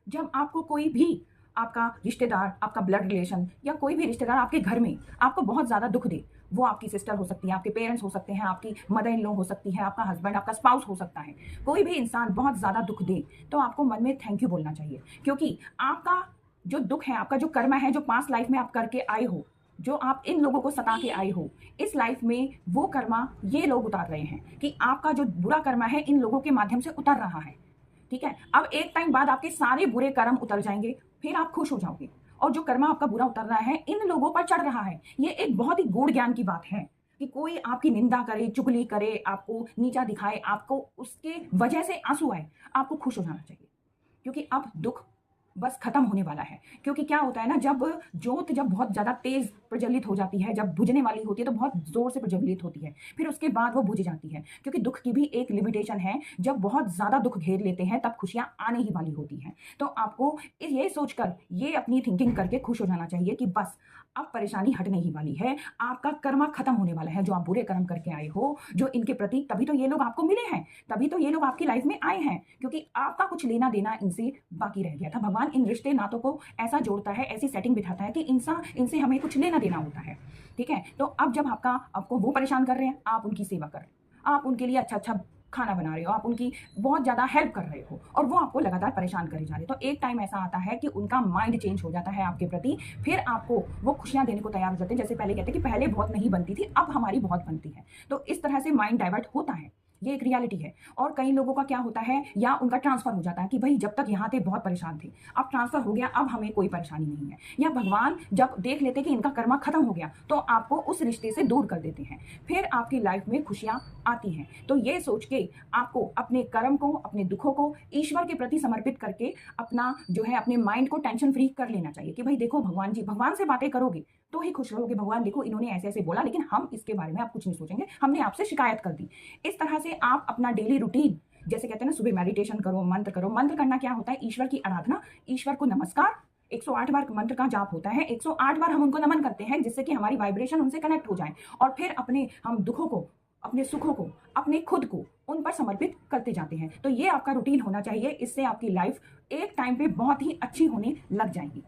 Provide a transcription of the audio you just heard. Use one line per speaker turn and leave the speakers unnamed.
जब आपको कोई भी आपका रिश्तेदार, आपका ब्लड रिलेशन या कोई भी रिश्तेदार आपके घर में आपको बहुत ज़्यादा दुःख दे, वो आपकी सिस्टर हो सकती है, आपके पेरेंट्स हो सकते हैं, आपकी मदर इन लॉ हो सकती है, आपका हस्बैंड, आपका स्पाउस हो सकता है। कोई भी इंसान बहुत ज़्यादा दुःख दे, तो आपको मन में थैंक यू बोलना चाहिए। क्योंकि आपका जो दुःख है, आपका जो कर्म है, जो पास्ट लाइफ में आप करके आए हो, जो आप इन लोगों को सता के आए हो, इस लाइफ में वो कर्मा ये लोग उतार रहे हैं कि आपका जो बुरा कर्मा है इन लोगों के माध्यम से उतर रहा है। ठीक है? अब एक टाइम बाद आपके सारे बुरे कर्म उतर जाएँगे, फिर आप खुश हो जाओगे। और जो कर्मा आपका बुरा उतर रहा है, इन लोगों पर चढ़ रहा है। ये एक बहुत ही गूढ़ ज्ञान की बात है कि कोई आपकी निंदा करे, चुगली करे, आपको नीचा दिखाए, आपको उसके वजह से आँसू आए, आपको खुश हो जाना चाहिए। क्योंकि अब दुःख बस खत्म होने वाला है। क्योंकि क्या होता है ना, जब बहुत ज़्यादा तेज़ प्रज्वलित हो जाती है, जब बुझने वाली होती है तो बहुत ज़ोर से प्रज्वलित होती है। फिर उसके बाद वो बुझ जाती है। क्योंकि दुःख की भी एक लिमिटेशन है, जब बहुत ज़्यादा दुःख घेर लेते हैं तब खुशियाँ आने ही वाली होती हैं। तो आपको ये सोचकर, ये अपनी थिंकिंग करके खुश हो जाना चाहिए कि बस अब परेशानी हटने ही वाली है। आपका कर्मा खत्म होने वाला है, जो आप बुरे कर्म करके आए हो, जो इनके प्रति तभी तो ये लोग आपको मिले हैं, तभी तो ये लोग आपकी लाइफ में आए हैं, क्योंकि आपका कुछ लेना-देना इनसे बाकी रह गया था। भगवान इन रिश्ते नातों को ऐसा जोड़ता है, ऐसी सेटिंग बिठाता है कि इंसान इनसे हमें कुछ लेना-देना होता है, ठीक है? तो अब जब आपको वो परेशान कर रहे हैं, आप उनकी सेवा कर रहे हो। आप उनके लिए अच्छा-अच्छा खाना बना रहे हो, आप उनकी बहुत ज़्यादा हेल्प कर रहे हो और वो आपको लगातार परेशान करे जा रहे हो। तो एक टाइम ऐसा आता है कि उनका माइंड चेंज हो जाता है आपके प्रति, फिर आपको वो खुशियाँ देने को तैयार हो जाते हैं। जैसे पहले कहते हैं कि पहले बहुत नहीं बनती थी, अब हमारी बहुत बनती है। तो इस तरह से माइंड डाइवर्ट होता है। ये एक रियलिटी है। और कई लोगों का क्या होता है, या उनका ट्रांसफ़र हो जाता है कि भई जब तक यहाँ थे बहुत परेशान थे, अब ट्रांसफ़र हो गया, अब हमें कोई परेशानी नहीं है। या भगवान जब देख लेते कि इनका कर्मा खत्म हो गया, तो आपको उस रिश्ते से दूर कर देते हैं। फिर आपकी लाइफ़ में खुशियाँ आती हैं। तो ये सोच के आपको अपने कर्म को, अपने दुखों को ईश्वर के प्रति समर्पित करके अपना जो है अपने माइंड को टेंशन फ्री कर लेना चाहिए कि भई देखो भगवान जी, भगवान से बातें करोगे तो ही खुश रहोगे। भगवान देखो इन्होंने ऐसे-ऐसे बोला, लेकिन हम इसके बारे में अब कुछ नहीं सोचेंगे, हमने आपसे शिकायत कर दी। इस तरह से आप अपना डेली रूटीन, जैसे कहते हैं ना, सुबह मेडिटेशन करो, मंत्र करो। मंत्र करना क्या होता है? ईश्वर की आराधना, ईश्वर को नमस्कार। 108 बार मंत्र का जाप होता है। 108 बार हम उनको नमन करते हैं, जिससे कि हमारी वाइब्रेशन उनसे कनेक्ट हो जाए और फिर अपने हम दुखों को, अपने सुखों को, अपने खुद को उन पर समर्पित करते जाते हैं। तो ये आपका रूटीन होना चाहिए। इससे आपकी लाइफ एक टाइम पे बहुत ही अच्छी होने लग जाएगी।